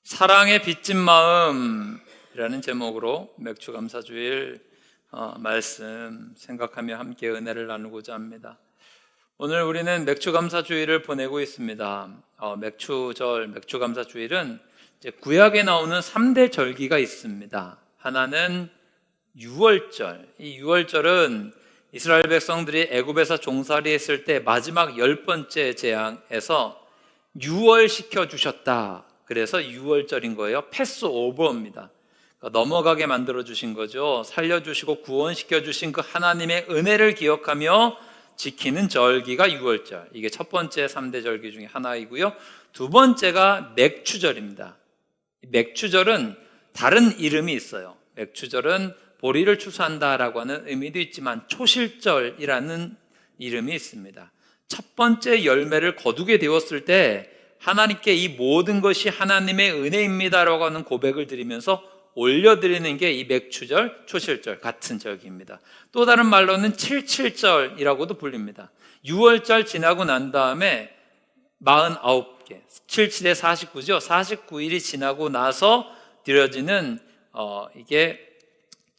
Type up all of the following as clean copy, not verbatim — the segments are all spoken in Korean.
사랑의 빚진 마음이라는 제목으로 맥주감사주일 말씀 생각하며 함께 은혜를 나누고자 합니다. 오늘 우리는 맥주감사주일을 보내고 있습니다. 맥주감사주일은 이제 구약에 나오는 3대 절기가 있습니다. 하나는 유월절. 이 유월절은 이스라엘 백성들이 애굽에서 종살이 했을 때 마지막 10번째 재앙에서 유월시켜 주셨다. 그래서 유월절인 거예요. 패스오버입니다. 그러니까 넘어가게 만들어 주신 거죠. 살려주시고 구원시켜 주신 그 하나님의 은혜를 기억하며 지키는 절기가 유월절. 이게 첫 번째 3대 절기 중에 하나이고요. 두 번째가 맥추절입니다. 맥추절은 다른 이름이 있어요. 맥추절은 보리를 추수한다라고 하는 의미도 있지만 초실절이라는 이름이 있습니다. 첫 번째 열매를 거두게 되었을 때 하나님께 이 모든 것이 하나님의 은혜입니다라고 하는 고백을 드리면서 올려드리는 게 이 맥추절, 초실절 같은 절기입니다. 또 다른 말로는 77절이라고도 불립니다. 6월절 지나고 난 다음에 49개, 77에 49죠. 49일이 지나고 나서 드려지는 이게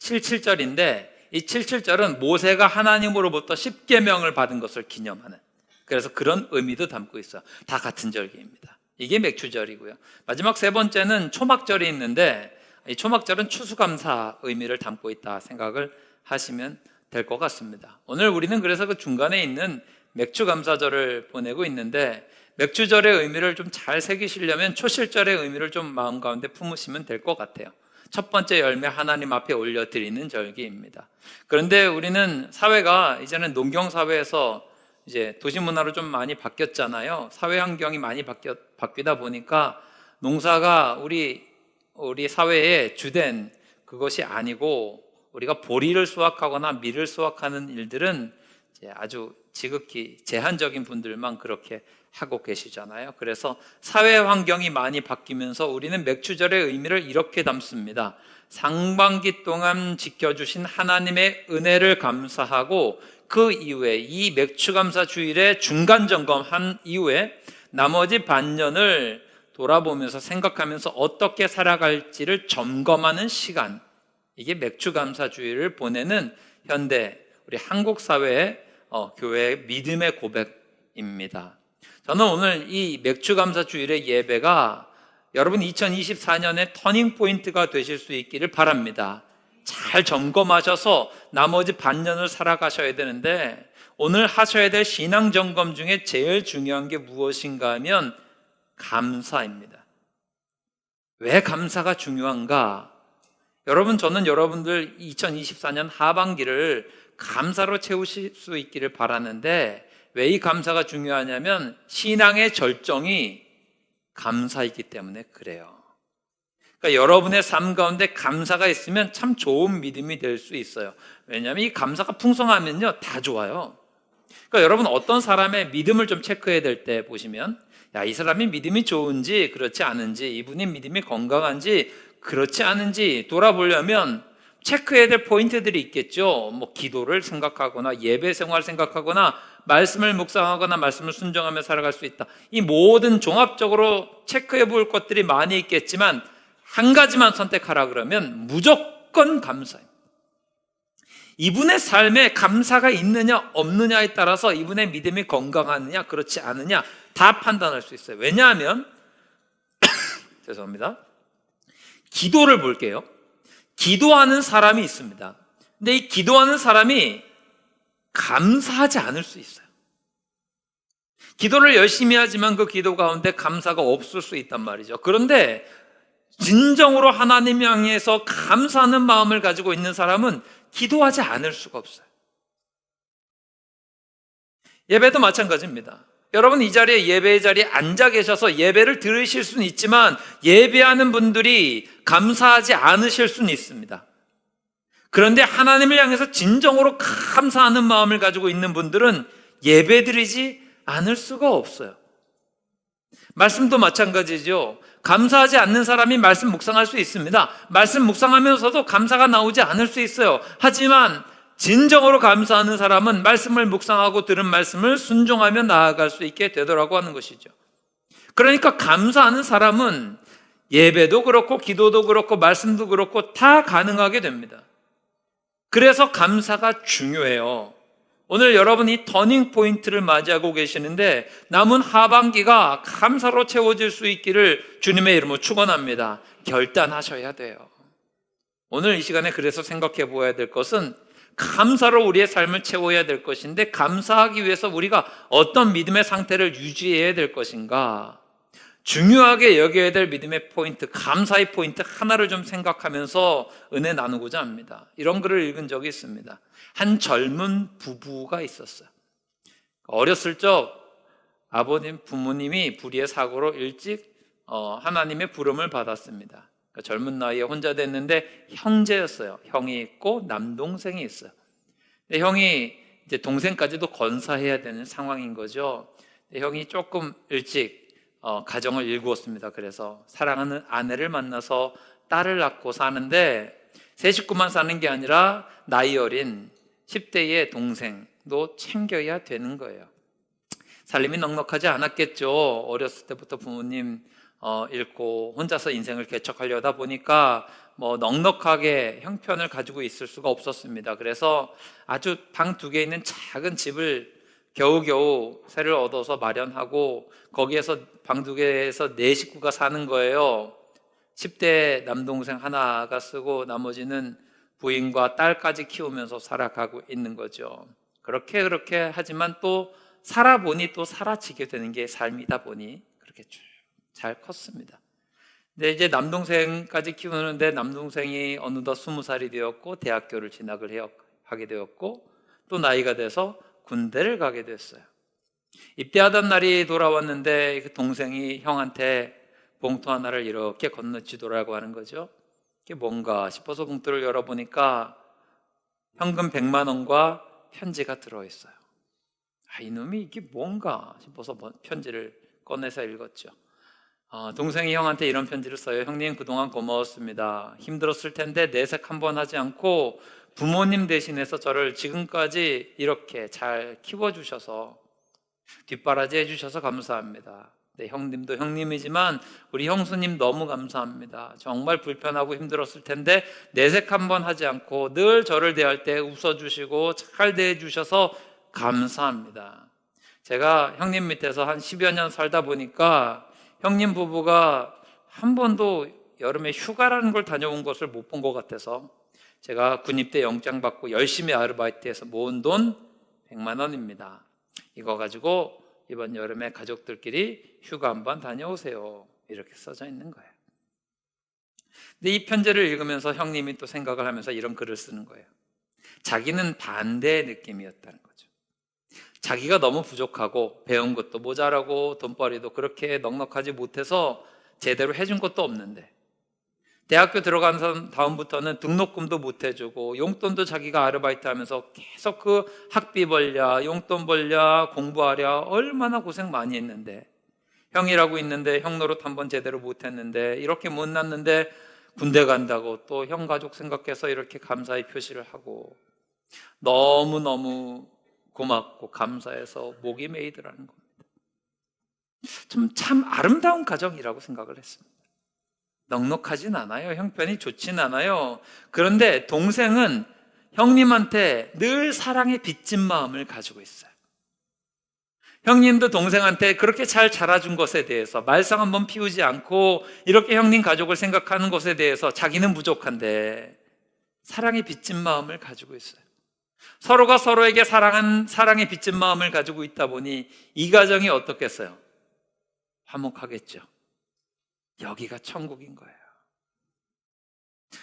77절인데 이 77절은 모세가 하나님으로부터 10계명을 받은 것을 기념하는, 그래서 그런 의미도 담고 있어요. 다 같은 절기입니다. 이게 맥추절이고요. 마지막 세 번째는 초막절이 있는데 이 초막절은 추수감사 의미를 담고 있다 생각을 하시면 될 것 같습니다. 오늘 우리는 그래서 그 중간에 있는 맥추감사절을 보내고 있는데 맥추절의 의미를 좀 잘 새기시려면 초실절의 의미를 좀 마음 가운데 품으시면 될 것 같아요. 첫 번째 열매 하나님 앞에 올려드리는 절기입니다. 그런데 우리는 사회가 이제는 농경사회에서 이제 도시문화로 좀 많이 바뀌었잖아요. 사회 환경이 많이 바뀌다 보니까 농사가 우리 사회의 주된 그것이 아니고 우리가 보리를 수확하거나 밀을 수확하는 일들은 이제 아주 지극히 제한적인 분들만 그렇게 하고 계시잖아요. 그래서 사회 환경이 많이 바뀌면서 우리는 맥추절의 의미를 이렇게 담습니다. 상반기 동안 지켜주신 하나님의 은혜를 감사하고 그 이후에 이 맥추감사 주일에 중간 점검한 이후에 나머지 반년을 돌아보면서 생각하면서 어떻게 살아갈지를 점검하는 시간, 이게 맥추감사 주일을 보내는 현대 우리 한국 사회의 교회의 믿음의 고백입니다. 저는 오늘 이 맥추감사 주일의 예배가 여러분 2024년의 터닝 포인트가 되실 수 있기를 바랍니다. 잘 점검하셔서 나머지 반년을 살아가셔야 되는데 오늘 하셔야 될 신앙 점검 중에 제일 중요한 게 무엇인가 하면 감사입니다. 왜 감사가 중요한가? 여러분, 저는 여러분들 2024년 하반기를 감사로 채우실 수 있기를 바라는데 왜 이 감사가 중요하냐면 신앙의 절정이 감사이기 때문에 그래요. 그러니까 여러분의 삶 가운데 감사가 있으면 참 좋은 믿음이 될 수 있어요. 왜냐하면 이 감사가 풍성하면요 다 좋아요. 그러니까 여러분 어떤 사람의 믿음을 좀 체크해야 될 때 보시면 이 사람이 믿음이 좋은지 그렇지 않은지, 이분이 믿음이 건강한지 그렇지 않은지 돌아보려면 체크해야 될 포인트들이 있겠죠. 뭐 기도를 생각하거나 예배 생활 생각하거나 말씀을 묵상하거나 말씀을 순종하며 살아갈 수 있다. 이 모든 종합적으로 체크해 볼 것들이 많이 있겠지만 한 가지만 선택하라 그러면 무조건 감사입니다. 이분의 삶에 감사가 있느냐 없느냐에 따라서 이분의 믿음이 건강하느냐 그렇지 않느냐 다 판단할 수 있어요. 왜냐하면 죄송합니다. 기도를 볼게요. 기도하는 사람이 있습니다. 근데 이 기도하는 사람이 감사하지 않을 수 있어요. 기도를 열심히 하지만 그 기도 가운데 감사가 없을 수 있단 말이죠. 그런데 진정으로 하나님 향해서 감사하는 마음을 가지고 있는 사람은 기도하지 않을 수가 없어요. 예배도 마찬가지입니다. 여러분 이 자리에 예배의 자리에 앉아 계셔서 예배를 들으실 수는 있지만 예배하는 분들이 감사하지 않으실 수는 있습니다. 그런데 하나님을 향해서 진정으로 감사하는 마음을 가지고 있는 분들은 예배 드리지 않을 수가 없어요. 말씀도 마찬가지죠. 감사하지 않는 사람이 말씀 묵상할 수 있습니다. 말씀 묵상하면서도 감사가 나오지 않을 수 있어요. 하지만 진정으로 감사하는 사람은 말씀을 묵상하고 들은 말씀을 순종하며 나아갈 수 있게 되더라고 하는 것이죠. 그러니까 감사하는 사람은 예배도 그렇고 기도도 그렇고 말씀도 그렇고 다 가능하게 됩니다. 그래서 감사가 중요해요. 오늘 여러분이 터닝 포인트를 맞이하고 계시는데 남은 하반기가 감사로 채워질 수 있기를 주님의 이름으로 축원합니다. 결단하셔야 돼요. 오늘 이 시간에 그래서 생각해 보아야 될 것은 감사로 우리의 삶을 채워야 될 것인데, 감사하기 위해서 우리가 어떤 믿음의 상태를 유지해야 될 것인가, 중요하게 여겨야 될 믿음의 포인트, 감사의 포인트 하나를 좀 생각하면서 은혜 나누고자 합니다. 이런 글을 읽은 적이 있습니다. 한 젊은 부부가 있었어요. 어렸을 적 부모님이 불의의 사고로 일찍 하나님의 부름을 받았습니다. 그러니까 젊은 나이에 혼자 됐는데 형제였어요. 형이 있고 남동생이 있어요. 근데 형이 이제 동생까지도 건사해야 되는 상황인 거죠. 형이 조금 일찍 가정을 일구었습니다. 그래서 사랑하는 아내를 만나서 딸을 낳고 사는데, 세 식구만 사는 게 아니라 나이 어린 10대의 동생도 챙겨야 되는 거예요. 살림이 넉넉하지 않았겠죠. 어렸을 때부터 부모님 잃고 혼자서 인생을 개척하려다 보니까 넉넉하게 형편을 가지고 있을 수가 없었습니다. 그래서 아주 방 2개 있는 작은 집을 겨우겨우 새를 얻어서 마련하고, 거기에서 방 2개에서 4식구가 사는 거예요. 10대 남동생 하나가 쓰고 나머지는 부인과 딸까지 키우면서 살아가고 있는 거죠. 그렇게 하지만 또 살아보니 또 살아지게 되는 게 삶이다 보니 그렇게 쭉 잘 컸습니다. 근데 이제 남동생까지 키우는데 남동생이 어느덧 20살이 되었고 대학교를 진학을 하게 되었고, 또 나이가 돼서 군대를 가게 됐어요. 입대하던 날이 돌아왔는데 그 동생이 형한테 봉투 하나를 이렇게 건너지더라고 하는 거죠. 이게 뭔가 싶어서 봉투를 열어보니까 현금 100만 원과 편지가 들어있어요. 이놈이 이게 뭔가 싶어서 편지를 꺼내서 읽었죠. 동생이 형한테 이런 편지를 써요. 형님, 그동안 고마웠습니다. 힘들었을 텐데 내색 한번 하지 않고 부모님 대신해서 저를 지금까지 이렇게 잘 키워주셔서 뒷바라지 해주셔서 감사합니다. 네, 형님도 형님이지만 우리 형수님 너무 감사합니다. 정말 불편하고 힘들었을 텐데 내색 한번 하지 않고 늘 저를 대할 때 웃어주시고 잘 대해주셔서 감사합니다. 제가 형님 밑에서 한 10여 년 살다 보니까 형님 부부가 한 번도 여름에 휴가라는 걸 다녀온 것을 못 본 것 같아서 제가 군입대 영장 받고 열심히 아르바이트해서 모은 돈 100만 원입니다. 이거 가지고 이번 여름에 가족들끼리 휴가 한번 다녀오세요. 이렇게 써져 있는 거예요. 근데 이 편지를 읽으면서 형님이 또 생각을 하면서 이런 글을 쓰는 거예요. 자기는 반대의 느낌이었다는 거죠. 자기가 너무 부족하고 배운 것도 모자라고 돈벌이도 그렇게 넉넉하지 못해서 제대로 해준 것도 없는데, 대학교 들어간 다음부터는 등록금도 못 해주고 용돈도 자기가 아르바이트 하면서 계속 그 학비 벌랴 용돈 벌랴 공부하랴 얼마나 고생 많이 했는데, 형이라고 있는데 형 노릇 한번 제대로 못 했는데, 이렇게 못났는데 군대 간다고 또 형 가족 생각해서 이렇게 감사의 표시를 하고 너무너무 고맙고 감사해서 목이 메이더라는 겁니다. 참 아름다운 가정이라고 생각을 했습니다. 넉넉하진 않아요. 형편이 좋진 않아요. 그런데 동생은 형님한테 늘 사랑의 빚진 마음을 가지고 있어요. 형님도 동생한테 그렇게 잘 자라준 것에 대해서 말썽 한번 피우지 않고 이렇게 형님 가족을 생각하는 것에 대해서 자기는 부족한데 사랑의 빚진 마음을 가지고 있어요. 서로가 서로에게 사랑의 빚진 마음을 가지고 있다 보니 이 가정이 어떻겠어요? 화목하겠죠. 여기가 천국인 거예요.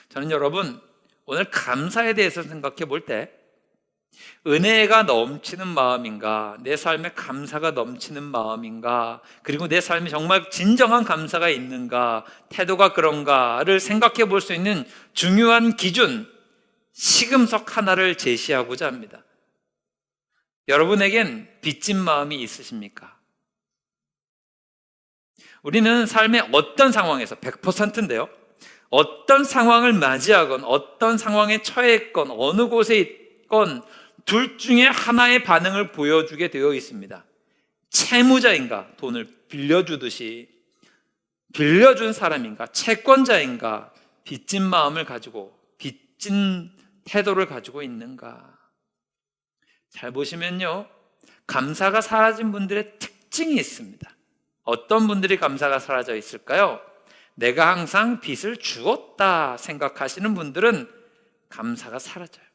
저는 여러분, 오늘 감사에 대해서 생각해 볼 때 은혜가 넘치는 마음인가, 내 삶에 감사가 넘치는 마음인가, 그리고 내 삶에 정말 진정한 감사가 있는가, 태도가 그런가를 생각해 볼 수 있는 중요한 기준, 시금석 하나를 제시하고자 합니다. 여러분에겐 빚진 마음이 있으십니까? 우리는 삶의 어떤 상황에서 100%인데요, 어떤 상황을 맞이하건 어떤 상황에 처했건 어느 곳에 있건 둘 중에 하나의 반응을 보여주게 되어 있습니다. 채무자인가, 돈을 빌려주듯이 빌려준 사람인가, 채권자인가, 빚진 마음을 가지고, 빚진 태도를 가지고 있는가. 잘 보시면요, 감사가 사라진 분들의 특징이 있습니다. 어떤 분들이 감사가 사라져 있을까요? 내가 항상 빚을 주었다 생각하시는 분들은 감사가 사라져요.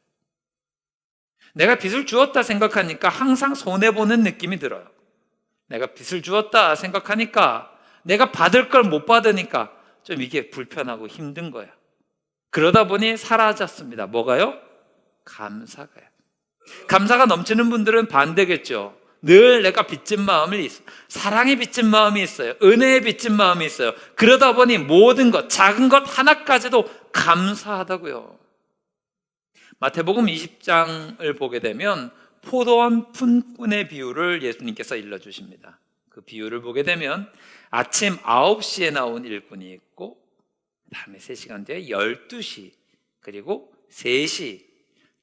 내가 빚을 주었다 생각하니까 항상 손해보는 느낌이 들어요. 내가 빚을 주었다 생각하니까 내가 받을 걸 못 받으니까 좀 이게 불편하고 힘든 거예요. 그러다 보니 사라졌습니다. 뭐가요? 감사가요. 감사가 넘치는 분들은 반대겠죠. 늘 내가 빚진 마음이 있어요. 사랑에 빚진 마음이 있어요. 은혜에 빚진 마음이 있어요. 그러다 보니 모든 것, 작은 것 하나까지도 감사하다고요. 마태복음 20장을 보게 되면 포도원 품꾼의 비유를 예수님께서 일러주십니다. 그 비유를 보게 되면 아침 9시에 나온 일꾼이 있고, 그 다음에 3시간 뒤에 12시, 그리고 3시,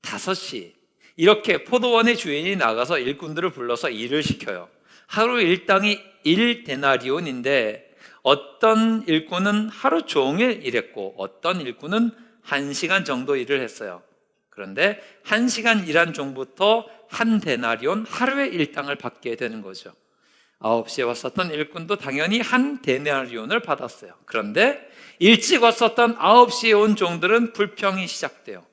5시, 이렇게 포도원의 주인이 나가서 일꾼들을 불러서 일을 시켜요. 하루 일당이 1데나리온인데 어떤 일꾼은 하루 종일 일했고 어떤 일꾼은 1시간 정도 일을 했어요. 그런데 1시간 일한 종부터 1데나리온 하루의 일당을 받게 되는 거죠. 9시에 왔었던 일꾼도 당연히 1데나리온을 받았어요. 그런데 일찍 왔었던 9시에 온 종들은 불평이 시작돼요.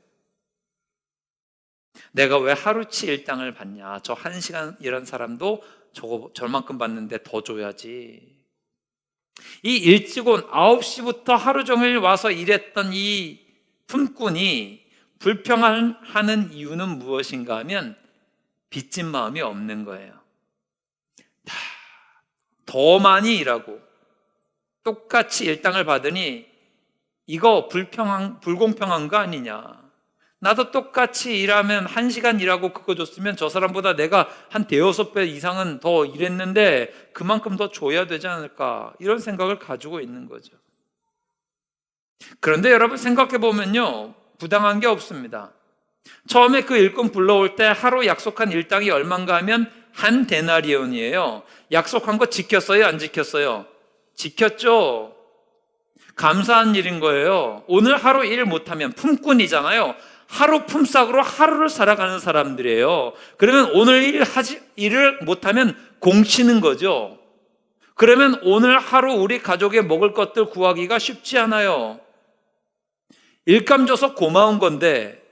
내가 왜 하루치 일당을 받냐? 저 1시간 일한 사람도 저만큼 받는데 더 줘야지. 이 일찍 온 9시부터 하루 종일 와서 일했던 이 품꾼이 불평하는 이유는 무엇인가 하면 빚진 마음이 없는 거예요. 더 많이 일하고 똑같이 일당을 받으니 이거 불공평한 거 아니냐. 나도 똑같이 일하면 1시간 일하고 그거 줬으면 저 사람보다 내가 한 대여섯 배 이상은 더 일했는데 그만큼 더 줘야 되지 않을까, 이런 생각을 가지고 있는 거죠. 그런데 여러분 생각해 보면요, 부당한 게 없습니다. 처음에 그 일꾼 불러올 때 하루 약속한 일당이 얼마인가 하면 1데나리온이에요. 약속한 거 지켰어요? 안 지켰어요? 지켰죠. 감사한 일인 거예요. 오늘 하루 일 못하면 품꾼이잖아요. 하루 품삯으로 하루를 살아가는 사람들이에요. 그러면 오늘 일을 못하면 공치는 거죠. 그러면 오늘 하루 우리 가족에 먹을 것들 구하기가 쉽지 않아요. 일감 줘서 고마운 건데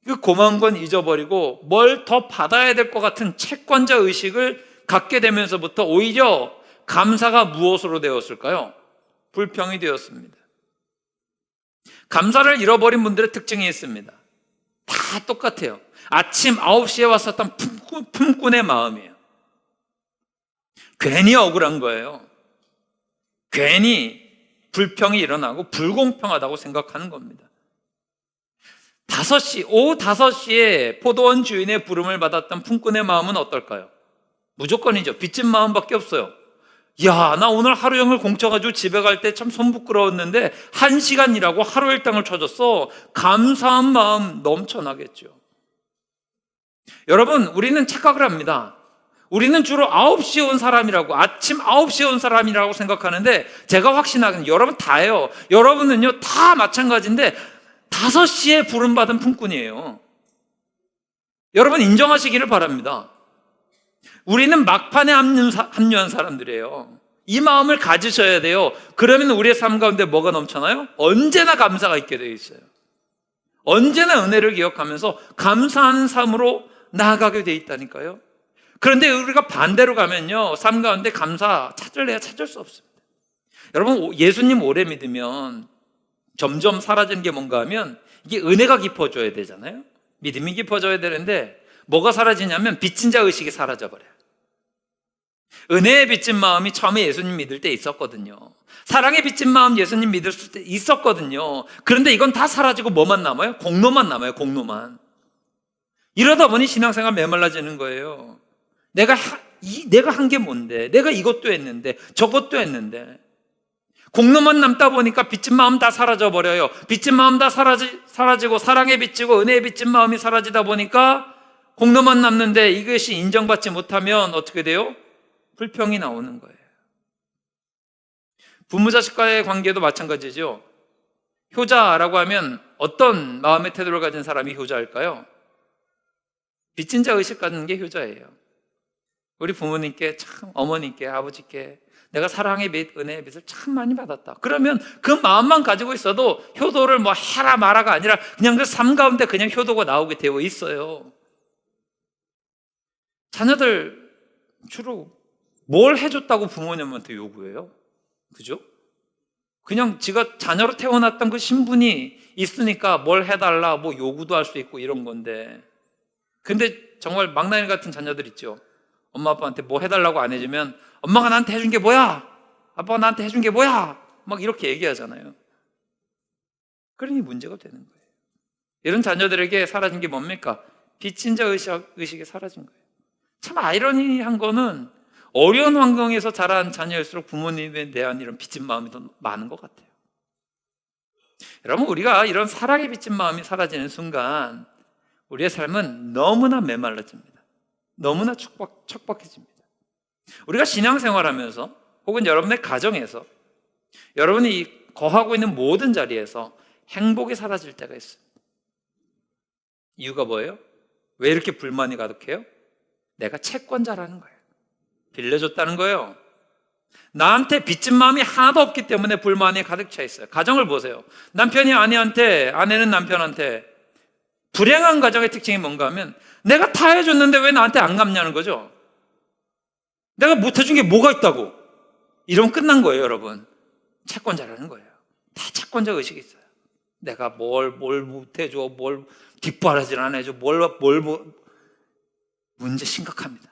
그 고마운 건 잊어버리고 뭘 더 받아야 될 것 같은 채권자 의식을 갖게 되면서부터 오히려 감사가 무엇으로 되었을까요? 불평이 되었습니다. 감사를 잃어버린 분들의 특징이 있습니다. 다 똑같아요. 아침 9시에 왔었던 품꾼의 마음이에요. 괜히 억울한 거예요. 괜히 불평이 일어나고 불공평하다고 생각하는 겁니다. 오후 5시에 포도원 주인의 부름을 받았던 품꾼의 마음은 어떨까요? 무조건이죠. 빚진 마음밖에 없어요. 야, 나 오늘 하루 종일 공쳐가지고 집에 갈 때 참 손 부끄러웠는데 1시간 일하고 하루 일당을 쳐줬어. 감사한 마음 넘쳐나겠죠. 여러분, 우리는 착각을 합니다. 우리는 주로 9시에 온 사람이라고, 아침 9시에 온 사람이라고 생각하는데 제가 확신하기는 여러분 다예요. 여러분은요 다 마찬가지인데 5시에 부름받은 품꾼이에요. 여러분 인정하시기를 바랍니다. 우리는 막판에 합류한 사람들이에요. 이 마음을 가지셔야 돼요. 그러면 우리의 삶 가운데 뭐가 넘쳐나요? 언제나 감사가 있게 되어 있어요. 언제나 은혜를 기억하면서 감사하는 삶으로 나아가게 되어 있다니까요. 그런데 우리가 반대로 가면요, 삶 가운데 감사 찾을래야 찾을 수 없습니다. 여러분, 예수님 오래 믿으면 점점 사라지는 게 뭔가 하면 이게 은혜가 깊어져야 되잖아요. 믿음이 깊어져야 되는데 뭐가 사라지냐면 빚진 자 의식이 사라져버려요. 은혜에 빚진 마음이 처음에 예수님 믿을 때 있었거든요. 사랑에 빚진 마음 예수님 믿을 때 있었거든요. 그런데 이건 다 사라지고 뭐만 남아요? 공로만 남아요. 공로만. 이러다 보니 신앙생활 메말라지는 거예요. 내가 한 게 뭔데? 내가 이것도 했는데 저것도 했는데 공로만 남다 보니까 빚진 마음 다 사라져버려요. 빚진 마음 다 사라지고 사랑에 빚지고 은혜에 빚진 마음이 사라지다 보니까 공로만 남는데 이것이 인정받지 못하면 어떻게 돼요? 불평이 나오는 거예요. 부모 자식과의 관계도 마찬가지죠. 효자라고 하면 어떤 마음의 태도를 가진 사람이 효자일까요? 빚진 자 의식 갖는 게 효자예요. 우리 부모님께 참, 어머님께, 아버지께 내가 사랑의 빚, 은혜의 빚을 참 많이 받았다. 그러면 그 마음만 가지고 있어도 효도를 뭐 해라 마라가 아니라 그냥 그 삶 가운데 그냥 효도가 나오게 되어 있어요. 자녀들 주로 뭘 해줬다고 부모님한테 요구해요? 그죠? 그냥 지가 자녀로 태어났던 그 신분이 있으니까 뭘 해달라, 뭐 요구도 할 수 있고 이런 건데. 근데 정말 망나니 같은 자녀들 있죠. 엄마 아빠한테 뭐 해달라고 안 해주면 엄마가 나한테 해준 게 뭐야? 아빠가 나한테 해준 게 뭐야? 막 이렇게 얘기하잖아요. 그러니 문제가 되는 거예요. 이런 자녀들에게 사라진 게 뭡니까? 빚진 자 의식이 사라진 거예요. 참 아이러니한 거는 어려운 환경에서 자란 자녀일수록 부모님에 대한 이런 빚진 마음이 더 많은 것 같아요. 여러분, 우리가 이런 사랑의 빚진 마음이 사라지는 순간 우리의 삶은 너무나 메말라집니다. 너무나 척박해집니다. 우리가 신앙생활하면서 혹은 여러분의 가정에서 여러분이 거하고 있는 모든 자리에서 행복이 사라질 때가 있습니다. 이유가 뭐예요? 왜 이렇게 불만이 가득해요? 내가 채권자라는 거예요. 빌려줬다는 거예요. 나한테 빚진 마음이 하나도 없기 때문에 불만이 가득 차 있어요. 가정을 보세요. 남편이 아내한테, 아내는 남편한테. 불행한 가정의 특징이 뭔가 하면 내가 다 해줬는데 왜 나한테 안 갚냐는 거죠. 내가 못 해준 게 뭐가 있다고. 이러면 끝난 거예요, 여러분. 채권자라는 거예요. 다 채권자 의식이 있어요. 내가 뭘 못 해줘, 뭘 뒷바라지를 안 해줘, 문제 심각합니다.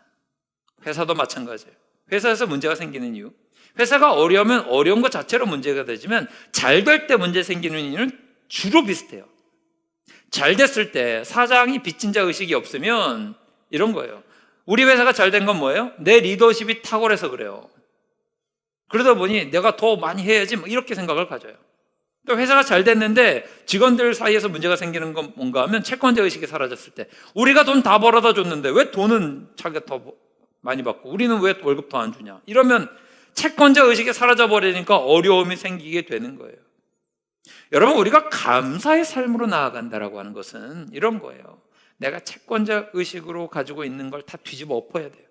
회사도 마찬가지예요. 회사에서 문제가 생기는 이유. 회사가 어려우면 어려운 것 자체로 문제가 되지만 잘 될 때 문제 생기는 이유는 주로 비슷해요. 잘 됐을 때 사장이 빚진 자 의식이 없으면 이런 거예요. 우리 회사가 잘 된 건 뭐예요? 내 리더십이 탁월해서 그래요. 그러다 보니 내가 더 많이 해야지 이렇게 생각을 가져요. 또 회사가 잘 됐는데 직원들 사이에서 문제가 생기는 건 뭔가 하면 채권자 의식이 사라졌을 때 우리가 돈 다 벌어다 줬는데 왜 돈은 자기가 더 많이 받고 우리는 왜 월급 더 안 주냐. 이러면 채권자 의식이 사라져 버리니까 어려움이 생기게 되는 거예요. 여러분, 우리가 감사의 삶으로 나아간다라고 하는 것은 이런 거예요. 내가 채권자 의식으로 가지고 있는 걸 다 뒤집어 엎어야 돼요.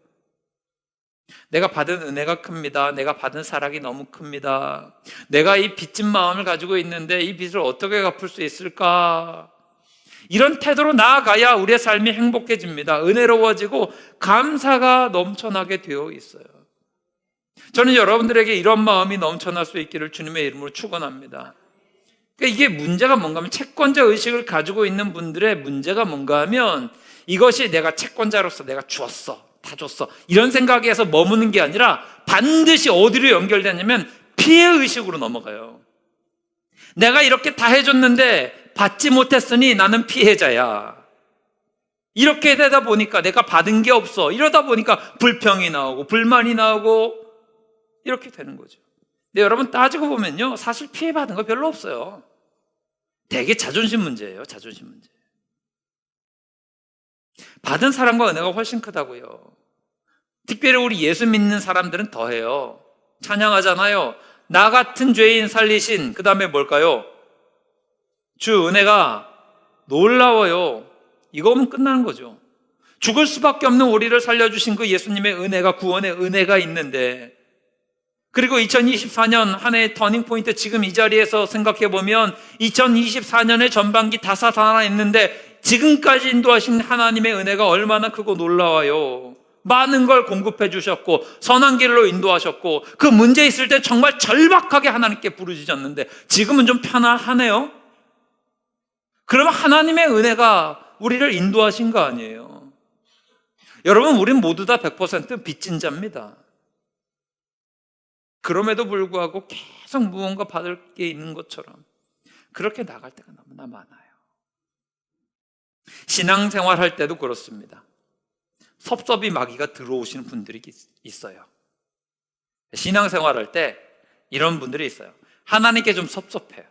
내가 받은 은혜가 큽니다. 내가 받은 사랑이 너무 큽니다. 내가 이 빚진 마음을 가지고 있는데 이 빚을 어떻게 갚을 수 있을까? 이런 태도로 나아가야 우리의 삶이 행복해집니다. 은혜로워지고 감사가 넘쳐나게 되어 있어요. 저는 여러분들에게 이런 마음이 넘쳐날 수 있기를 주님의 이름으로 축원합니다. 그러니까 이게 문제가 뭔가 하면 채권자 의식을 가지고 있는 분들의 문제가 뭔가 하면 이것이 내가 채권자로서 내가 주었어, 다 줬어 이런 생각에서 머무는 게 아니라 반드시 어디로 연결되냐면 피해 의식으로 넘어가요. 내가 이렇게 다 해줬는데 받지 못했으니 나는 피해자야. 이렇게 되다 보니까 내가 받은 게 없어. 이러다 보니까 불평이 나오고 불만이 나오고 이렇게 되는 거죠. 근데 여러분 따지고 보면요, 사실 피해받은 거 별로 없어요. 되게 자존심 문제예요. 자존심 문제. 받은 사랑과 은혜가 훨씬 크다고요. 특별히 우리 예수 믿는 사람들은 더해요. 찬양하잖아요. 나 같은 죄인 살리신, 그 다음에 뭘까요? 주 은혜가 놀라워요. 이거면 끝나는 거죠. 죽을 수밖에 없는 우리를 살려주신 그 예수님의 은혜가, 구원의 은혜가 있는데, 그리고 2024년 한 해의 터닝포인트, 지금 이 자리에서 생각해보면 2024년의 전반기 다사다난했는데 지금까지 인도하신 하나님의 은혜가 얼마나 크고 놀라워요. 많은 걸 공급해 주셨고 선한 길로 인도하셨고 그 문제 있을 때 정말 절박하게 하나님께 부르짖었는데 지금은 좀 편안하네요. 그러면 하나님의 은혜가 우리를 인도하신 거 아니에요. 여러분, 우린 모두 다 100% 빚진 자입니다. 그럼에도 불구하고 계속 무언가 받을 게 있는 것처럼 그렇게 나갈 때가 너무나 많아요. 신앙생활 할 때도 그렇습니다. 섭섭이 마귀가 들어오시는 분들이 있어요. 신앙생활 할 때 이런 분들이 있어요. 하나님께 좀 섭섭해요.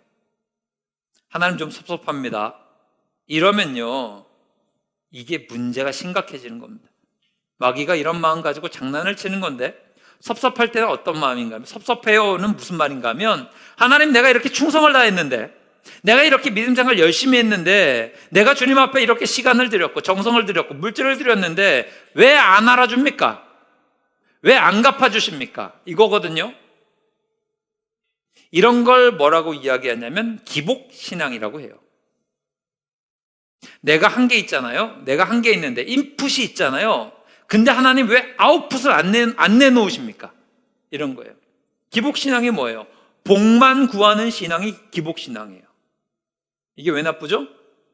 하나님 좀 섭섭합니다. 이러면요, 이게 문제가 심각해지는 겁니다. 마귀가 이런 마음 가지고 장난을 치는 건데 섭섭할 때는 어떤 마음인가 하면, 섭섭해요는 무슨 말인가 하면, 하나님 내가 이렇게 충성을 다했는데, 내가 이렇게 믿음 생활 열심히 했는데, 내가 주님 앞에 이렇게 시간을 들였고 정성을 들였고 물질을 들였는데 왜 안 알아줍니까? 왜 안 갚아주십니까? 이거거든요. 이런 걸 뭐라고 이야기하냐면 기복신앙이라고 해요. 내가 한 게 있잖아요. 내가 한 게 있는데 인풋이 있잖아요. 근데 하나님 왜 아웃풋을 안 내놓으십니까? 이런 거예요. 기복신앙이 뭐예요? 복만 구하는 신앙이 기복신앙이에요. 이게 왜 나쁘죠?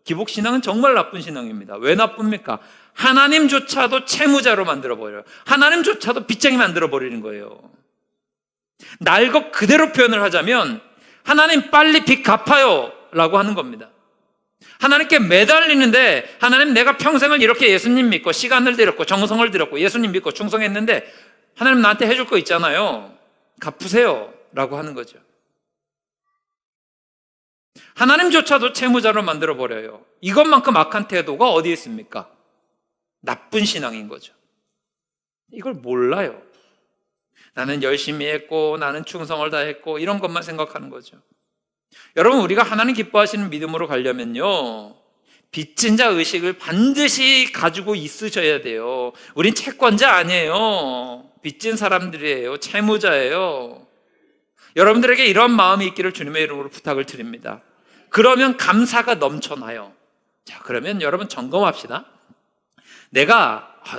기복신앙은 정말 나쁜 신앙입니다. 왜 나쁩니까? 하나님조차도 채무자로 만들어버려요. 하나님조차도 빚쟁이 만들어버리는 거예요. 날 것 그대로 표현을 하자면 하나님 빨리 빚 갚아요 라고 하는 겁니다. 하나님께 매달리는데, 하나님 내가 평생을 이렇게 예수님 믿고 시간을 들였고 정성을 들였고 예수님 믿고 충성했는데 하나님 나한테 해줄 거 있잖아요. 갚으세요 라고 하는 거죠. 하나님조차도 채무자로 만들어버려요. 이것만큼 악한 태도가 어디에 있습니까? 나쁜 신앙인 거죠. 이걸 몰라요. 나는 열심히 했고 나는 충성을 다했고 이런 것만 생각하는 거죠. 여러분, 우리가 하나님 기뻐하시는 믿음으로 가려면요, 빚진 자 의식을 반드시 가지고 있으셔야 돼요. 우린 채권자 아니에요. 빚진 사람들이에요. 채무자예요. 여러분들에게 이런 마음이 있기를 주님의 이름으로 부탁을 드립니다. 그러면 감사가 넘쳐나요. 자, 그러면 여러분 점검합시다.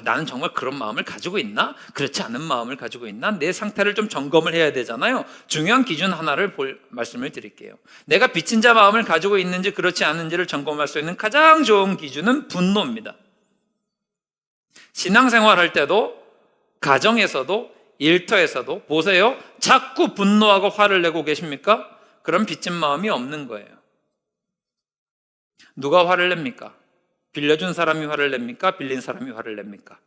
나는 정말 그런 마음을 가지고 있나? 그렇지 않은 마음을 가지고 있나? 내 상태를 좀 점검을 해야 되잖아요. 중요한 기준 하나를 말씀을 드릴게요. 내가 빚진 자 마음을 가지고 있는지 그렇지 않은지를 점검할 수 있는 가장 좋은 기준은 분노입니다. 신앙생활할 때도, 가정에서도, 일터에서도 보세요. 자꾸 분노하고 화를 내고 계십니까? 그럼 빚진 마음이 없는 거예요. 누가 화를 냅니까? 빌려준 사람이 화를 냅니까? 빌린 사람이 화를 냅니까?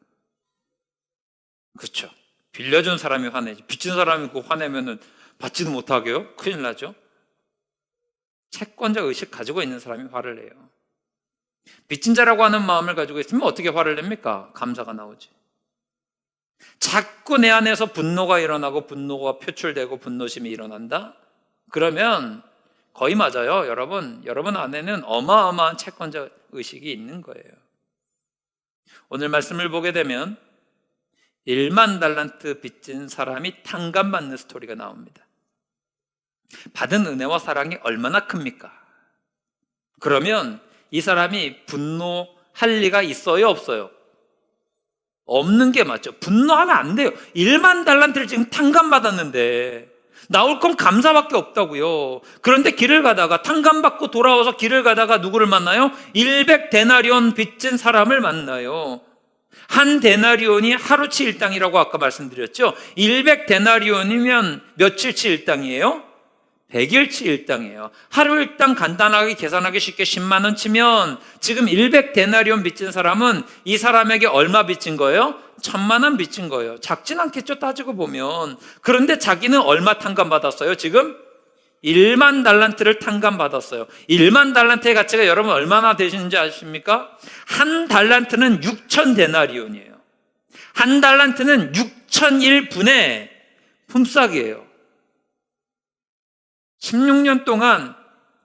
그렇죠. 빌려준 사람이 화내지. 빚진 사람이 그 화내면은 받지도 못하게요? 큰일 나죠. 채권자 의식 가지고 있는 사람이 화를 내요. 빚진 자라고 하는 마음을 가지고 있으면 어떻게 화를 냅니까? 감사가 나오지. 자꾸 내 안에서 분노가 일어나고 분노가 표출되고 분노심이 일어난다? 그러면 거의 맞아요. 여러분 안에는 어마어마한 채권자 의식이 있는 거예요. 오늘 말씀을 보게 되면 1만 달란트 빚진 사람이 탕감받는 스토리가 나옵니다. 받은 은혜와 사랑이 얼마나 큽니까? 그러면 이 사람이 분노할 리가 있어요, 없어요? 없는 게 맞죠. 분노하면 안 돼요. 1만 달란트를 지금 탕감받았는데 나올 건 감사밖에 없다고요. 그런데 길을 가다가, 탕감받고 돌아와서 길을 가다가 누구를 만나요? 100데나리온 빚진 사람을 만나요. 한 데나리온이 하루치 일당이라고 아까 말씀드렸죠. 100데나리온이면 며칠치 일당이에요? 100일치 일당이에요. 하루 일당 간단하게 계산하기 쉽게 10만 원 치면 지금 100데나리온 빚진 사람은 이 사람에게 얼마 빚진 거예요? 1000만 원 빚진 거예요. 작진 않겠죠, 따지고 보면. 그런데 자기는 얼마 탕감받았어요? 지금 1만 달란트를 탕감받았어요. 1만 달란트의 가치가 여러분 얼마나 되시는지 아십니까? 한 달란트는 6,000데나리온이에요. 한 달란트는 6,001분의 품삯이에요. 16년 동안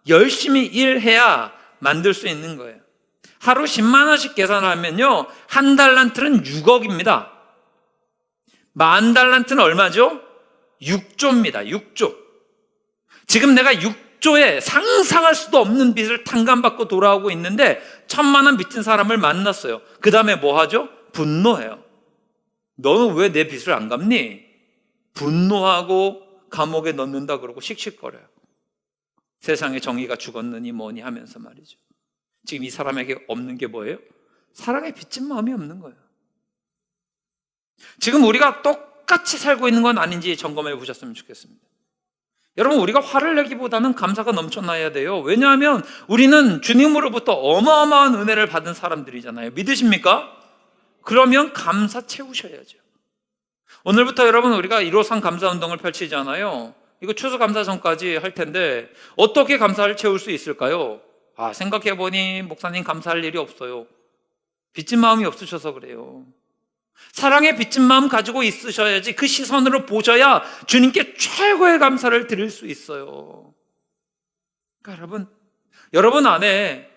열심히 일해야 만들 수 있는 거예요. 하루 10만 원씩 계산하면요, 한 달란트는 6억입니다. 만 달란트는 얼마죠? 6조입니다. 6조. 지금 내가 6조에 상상할 수도 없는 빚을 탕감받고 돌아오고 있는데 1000만 원 빚진 사람을 만났어요. 그 다음에 뭐 하죠? 분노해요. 너는 왜 내 빚을 안 갚니? 분노하고 감옥에 넣는다 그러고 씩씩거려요. 세상에 정의가 죽었느니 뭐니 하면서 말이죠. 지금 이 사람에게 없는 게 뭐예요? 사랑에 빚진 마음이 없는 거예요. 지금 우리가 똑같이 살고 있는 건 아닌지 점검해 보셨으면 좋겠습니다. 여러분, 우리가 화를 내기보다는 감사가 넘쳐나야 돼요. 왜냐하면 우리는 주님으로부터 어마어마한 은혜를 받은 사람들이잖아요. 믿으십니까? 그러면 감사 채우셔야죠. 오늘부터 여러분, 우리가 1호상 감사운동을 펼치잖아요. 이거 추수감사 전까지 할 텐데 어떻게 감사를 채울 수 있을까요? 생각해보니 목사님 감사할 일이 없어요. 빚진 마음이 없으셔서 그래요. 사랑에 빚진 마음 가지고 있으셔야지, 그 시선으로 보셔야 주님께 최고의 감사를 드릴 수 있어요. 그러니까 여러분 안에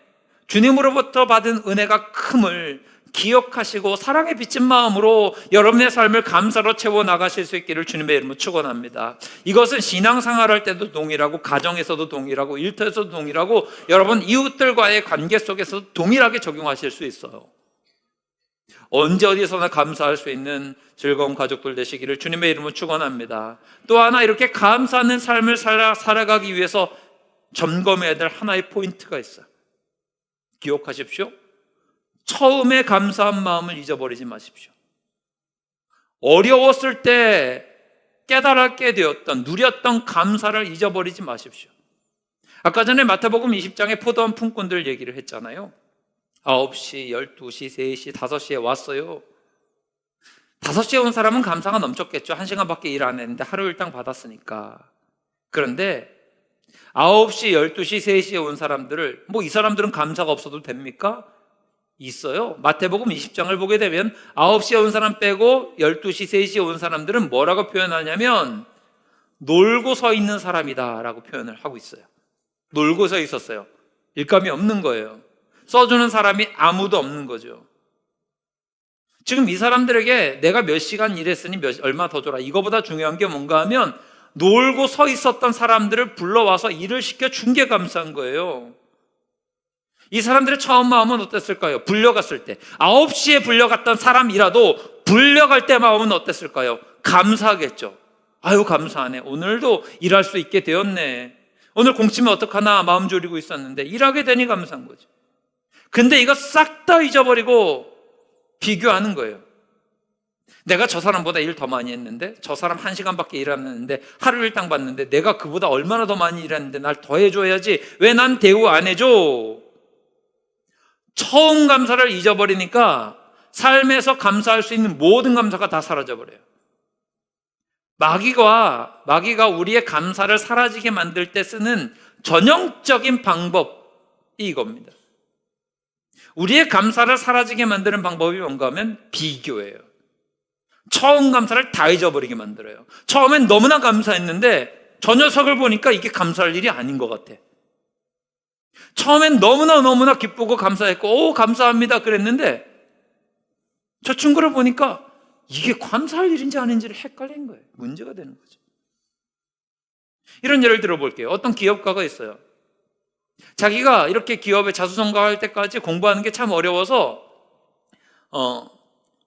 주님으로부터 받은 은혜가 큼을 기억하시고 사랑에 빚진 마음으로 여러분의 삶을 감사로 채워 나가실 수 있기를 주님의 이름으로 축원합니다. 이것은 신앙생활할 때도 동일하고, 가정에서도 동일하고, 일터에서도 동일하고, 여러분 이웃들과의 관계 속에서도 동일하게 적용하실 수 있어요. 언제 어디서나 감사할 수 있는 즐거운 가족들 되시기를 주님의 이름으로 축원합니다. 또 하나, 이렇게 감사하는 삶을 살아가기 위해서 점검해야 될 하나의 포인트가 있어요. 기억하십시오. 처음에 감사한 마음을 잊어버리지 마십시오. 어려웠을 때 깨달았게 되었던, 누렸던 감사를 잊어버리지 마십시오. 아까 전에 마태복음 20장에 포도원 품꾼들 얘기를 했잖아요. 9시, 12시, 3시, 5시에 왔어요. 5시에 온 사람은 감사가 넘쳤겠죠. 1시간밖에 일 안 했는데 하루 일당 받았으니까. 그런데 9시, 12시, 3시에 온 사람들을, 이 사람들은 감사가 없어도 됩니까? 있어요. 마태복음 20장을 보게 되면 9시에 온 사람 빼고 12시, 3시에 온 사람들은 뭐라고 표현하냐면 놀고 서 있는 사람이다 라고 표현을 하고 있어요. 놀고 서 있었어요. 일감이 없는 거예요. 써주는 사람이 아무도 없는 거죠. 지금 이 사람들에게 내가 몇 시간 일했으니 얼마 더 줘라, 이거보다 중요한 게 뭔가 하면 놀고 서 있었던 사람들을 불러와서 일을 시켜준 게 감사한 거예요. 이 사람들의 처음 마음은 어땠을까요? 불려갔을 때, 9시에 불려갔던 사람이라도 불려갈 때 마음은 어땠을까요? 감사하겠죠. 아유, 감사하네, 오늘도 일할 수 있게 되었네, 오늘 공치면 어떡하나 마음 졸이고 있었는데 일하게 되니 감사한 거죠. 근데 이거 싹 다 잊어버리고 비교하는 거예요. 내가 저 사람보다 일 더 많이 했는데, 저 사람 1시간밖에 일 안 했는데 하루 일당 받는데, 내가 그보다 얼마나 더 많이 일했는데 날 더 해줘야지, 왜 난 대우 안 해줘? 처음 감사를 잊어버리니까 삶에서 감사할 수 있는 모든 감사가 다 사라져버려요. 마귀가 우리의 감사를 사라지게 만들 때 쓰는 전형적인 방법이 이겁니다. 우리의 감사를 사라지게 만드는 방법이 뭔가 하면 비교예요. 처음 감사를 다 잊어버리게 만들어요. 처음엔 너무나 감사했는데 저 녀석을 보니까 이게 감사할 일이 아닌 것 같아. 처음엔 너무나 기쁘고 감사했고, 감사합니다 그랬는데 저 친구를 보니까 이게 감사할 일인지 아닌지를 헷갈린 거예요. 문제가 되는 거죠. 이런 예를 들어볼게요. 어떤 기업가가 있어요. 자기가 이렇게 기업에 자수성가할 때까지 공부하는 게 참 어려워서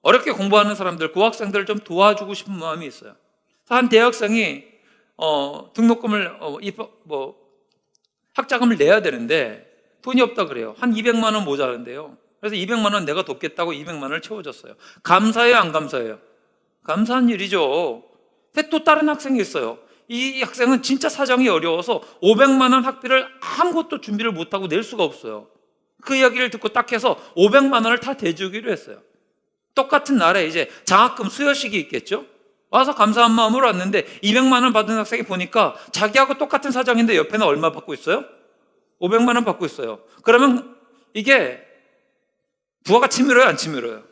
어렵게 공부하는 사람들, 고학생들을 좀 도와주고 싶은 마음이 있어요. 한 대학생이 등록금을 학자금을 내야 되는데 돈이 없다 그래요. 한 200만 원 모자란데요. 그래서 200만 원 내가 돕겠다고 200만 원을 채워줬어요. 감사해요, 안 감사해요? 감사한 일이죠. 근데 또 다른 학생이 있어요. 이 학생은 진짜 사정이 어려워서 500만 원 학비를 아무것도 준비를 못하고 낼 수가 없어요. 그 이야기를 듣고 딱 해서 500만 원을 다 대주기로 했어요. 똑같은 날에 이제 장학금 수여식이 있겠죠. 와서 감사한 마음으로 왔는데 200만 원 받은 학생이 보니까 자기하고 똑같은 사정인데 옆에는 얼마 받고 있어요? 500만 원 받고 있어요. 그러면 이게 부하가 치밀어요, 안 치밀어요?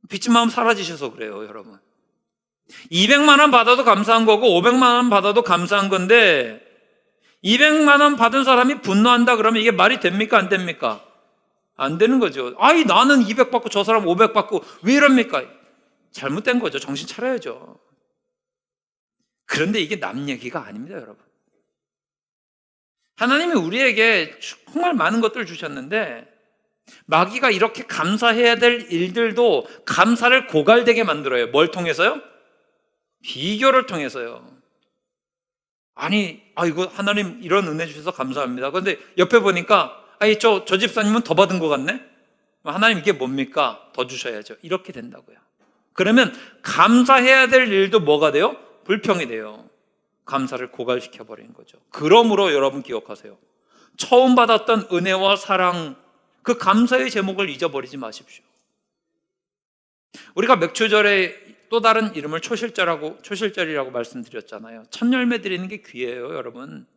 빚진 마음 사라지셔서 그래요, 여러분. 200만 원 받아도 감사한 거고 500만 원 받아도 감사한 건데, 200만 원 받은 사람이 분노한다 그러면 이게 말이 됩니까, 안 됩니까? 안 되는 거죠. 아이, 나는 200 받고 저 사람 500 받고 왜 이럽니까? 잘못된 거죠. 정신 차려야죠. 그런데 이게 남 얘기가 아닙니다, 여러분. 하나님이 우리에게 정말 많은 것들을 주셨는데 마귀가 이렇게 감사해야 될 일들도 감사를 고갈되게 만들어요. 뭘 통해서요? 비교를 통해서요. 아니, 이거 하나님 이런 은혜 주셔서 감사합니다. 그런데 옆에 보니까 저 집사님은 더 받은 것 같네? 하나님 이게 뭡니까? 더 주셔야죠. 이렇게 된다고요. 그러면 감사해야 될 일도 뭐가 돼요? 불평이 돼요. 감사를 고갈시켜버리는 거죠. 그러므로 여러분 기억하세요. 처음 받았던 은혜와 사랑, 그 감사의 제목을 잊어버리지 마십시오. 우리가 맥추절에 또 다른 이름을 초실절이라고 말씀드렸잖아요. 첫 열매 드리는 게 귀해요, 여러분.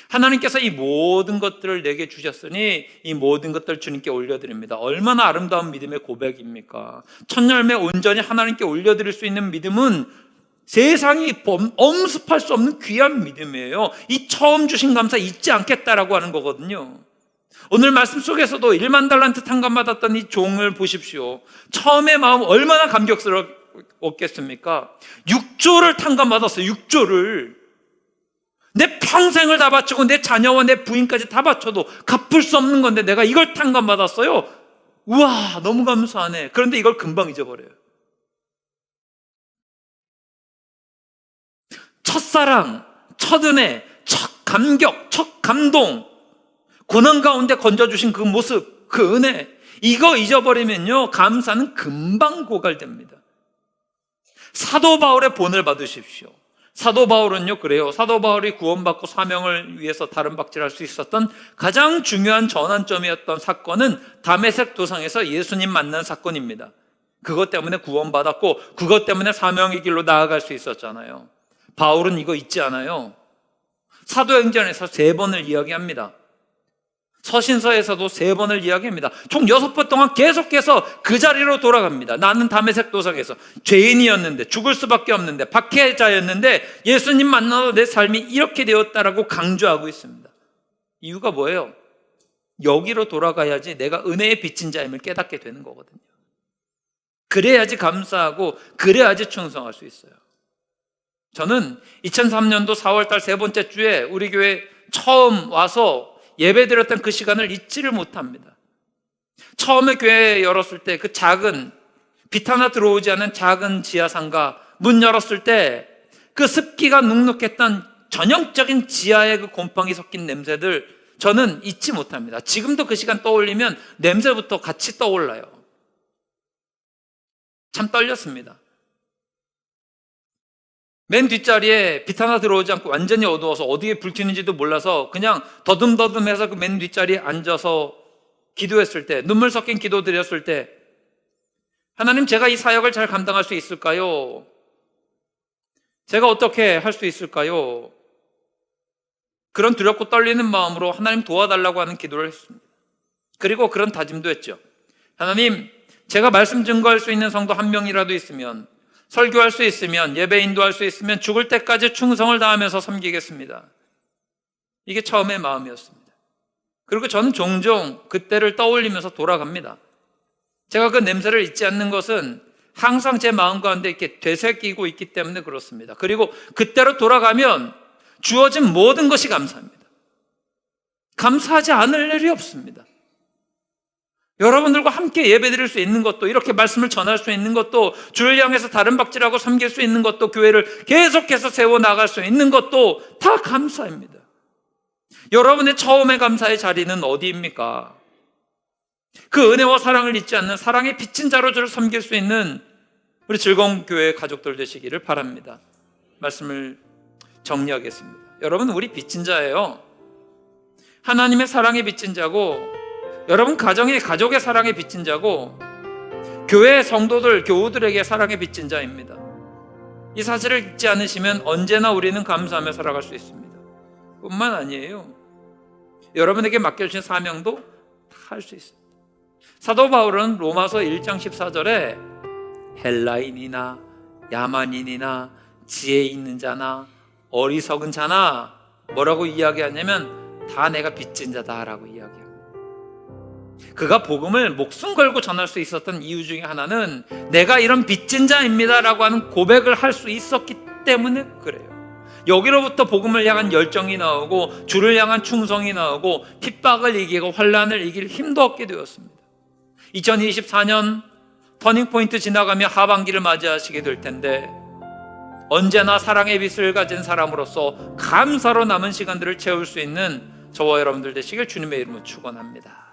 하나님께서 이 모든 것들을 내게 주셨으니 이 모든 것들을 주님께 올려드립니다. 얼마나 아름다운 믿음의 고백입니까? 첫 열매 온전히 하나님께 올려드릴 수 있는 믿음은 세상이 엄습할 수 없는 귀한 믿음이에요. 이 처음 주신 감사 잊지 않겠다라고 하는 거거든요. 오늘 말씀 속에서도 1만 달란트 탕감 받았던 이 종을 보십시오. 처음의 마음 얼마나 감격스럽겠습니까? 6조를 탕감 받았어요. 6조를. 내 평생을 다 바치고 내 자녀와 내 부인까지 다 바쳐도 갚을 수 없는 건데 내가 이걸 탕감 받았어요. 우와, 너무 감사하네. 그런데 이걸 금방 잊어버려요. 첫사랑, 첫 은혜, 첫 감격, 첫 감동, 고난 가운데 건져주신 그 모습, 그 은혜, 이거 잊어버리면요, 감사는 금방 고갈됩니다. 사도 바울의 본을 받으십시오. 사도 바울은요, 그래요. 사도 바울이 구원받고 사명을 위해서 다른 박질할 수 있었던 가장 중요한 전환점이었던 사건은 다메섹 도상에서 예수님 만난 사건입니다. 그것 때문에 구원받았고 그것 때문에 사명의 길로 나아갈 수 있었잖아요. 바울은 이거 잊지 않아요. 사도행전에서 3번을 이야기합니다. 서신서에서도 3번을 이야기합니다. 총 6번 동안 계속해서 그 자리로 돌아갑니다. 나는 다메섹 도상에서 죄인이었는데, 죽을 수밖에 없는데, 박해자였는데 예수님 만나서 내 삶이 이렇게 되었다라고 강조하고 있습니다. 이유가 뭐예요? 여기로 돌아가야지 내가 은혜의 빚진 자임을 깨닫게 되는 거거든요. 그래야지 감사하고 그래야지 충성할 수 있어요. 저는 2003년도 4월달 3번째 주에 우리 교회 처음 와서 예배 드렸던 그 시간을 잊지를 못합니다. 처음에 교회 열었을 때 그 작은, 빛 하나 들어오지 않은 작은 지하상가 문 열었을 때 그 습기가 눅눅했던 전형적인 지하의 그 곰팡이 섞인 냄새들 저는 잊지 못합니다. 지금도 그 시간 떠올리면 냄새부터 같이 떠올라요. 참 떨렸습니다. 맨 뒷자리에 빛 하나 들어오지 않고 완전히 어두워서 어디에 불 튀는지도 몰라서 그냥 더듬더듬해서 그 맨 뒷자리에 앉아서 기도했을 때, 눈물 섞인 기도 드렸을 때, 하나님, 제가 이 사역을 잘 감당할 수 있을까요? 제가 어떻게 할 수 있을까요? 그런 두렵고 떨리는 마음으로 하나님 도와달라고 하는 기도를 했습니다. 그리고 그런 다짐도 했죠. 하나님, 제가 말씀 증거할 수 있는 성도 한 명이라도 있으면, 설교할 수 있으면, 예배 인도할 수 있으면 죽을 때까지 충성을 다하면서 섬기겠습니다. 이게 처음의 마음이었습니다. 그리고 저는 종종 그때를 떠올리면서 돌아갑니다. 제가 그 냄새를 잊지 않는 것은 항상 제 마음 가운데 이렇게 되새기고 있기 때문에 그렇습니다. 그리고 그때로 돌아가면 주어진 모든 것이 감사합니다. 감사하지 않을 일이 없습니다. 여러분들과 함께 예배드릴 수 있는 것도, 이렇게 말씀을 전할 수 있는 것도, 주를 향해서 다른 박질하고 섬길 수 있는 것도, 교회를 계속해서 세워나갈 수 있는 것도 다 감사입니다. 여러분의 처음의 감사의 자리는 어디입니까? 그 은혜와 사랑을 잊지 않는 사랑의 빚진 자로 주를 섬길 수 있는 우리 즐거운 교회 가족들 되시기를 바랍니다. 말씀을 정리하겠습니다. 여러분, 우리 빚진 자예요. 하나님의 사랑의 빚진 자고, 여러분 가정의 가족의 사랑의 빚진 자고, 교회 성도들, 교우들에게 사랑의 빚진 자입니다. 이 사실을 잊지 않으시면 언제나 우리는 감사하며 살아갈 수 있습니다. 뿐만 아니에요, 여러분에게 맡겨주신 사명도 다 할 수 있습니다. 사도 바울은 로마서 1장 14절에 헬라인이나 야만인이나 지혜 있는 자나 어리석은 자나 뭐라고 이야기하냐면 다 내가 빚진 자다라고 이야기합니다. 그가 복음을 목숨 걸고 전할 수 있었던 이유 중에 하나는 내가 이런 빚진 자입니다라고 하는 고백을 할 수 있었기 때문에 그래요. 여기로부터 복음을 향한 열정이 나오고 주를 향한 충성이 나오고 핍박을 이기고 환난을 이길 힘도 얻게 되었습니다. 2024년 터닝포인트 지나가며 하반기를 맞이하시게 될 텐데, 언제나 사랑의 빛을 가진 사람으로서 감사로 남은 시간들을 채울 수 있는 저와 여러분들 되시길 주님의 이름으로 축원합니다.